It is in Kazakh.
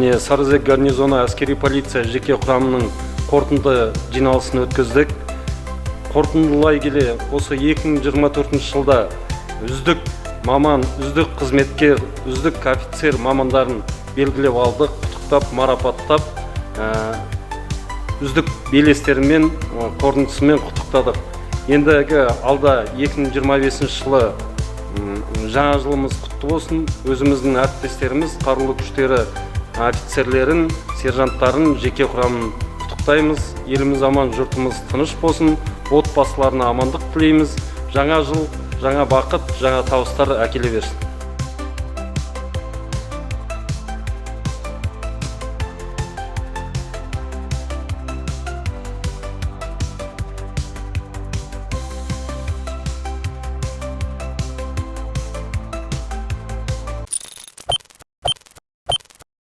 Міне Сарыөзек гарнизоны әскери полиция жеке құрамының қорытынды жиналысын өткіздік. Қорытындылай келе, осы 2024 жылда үздік маман, үздік қызметкер, үздік офицер мамандарын белгілеп алдық, құттықтап, марапаттап, үздік белестерімен, қорытындысымен құттықтадық. Ендігі алда 2025 жылы жаңа жылымыз құтты болсын. Өзіміздің әріптестеріміз, қарулы күштері офицерлерін, сержанттарын, жеке құрамын құттықтаймыз. Еліміз аман, жұртымыз тыныш болсын. Отбасыларына амандық тілейміз. Жаңа жыл, жаңа бақыт, жаңа табыстар әкеле берсін.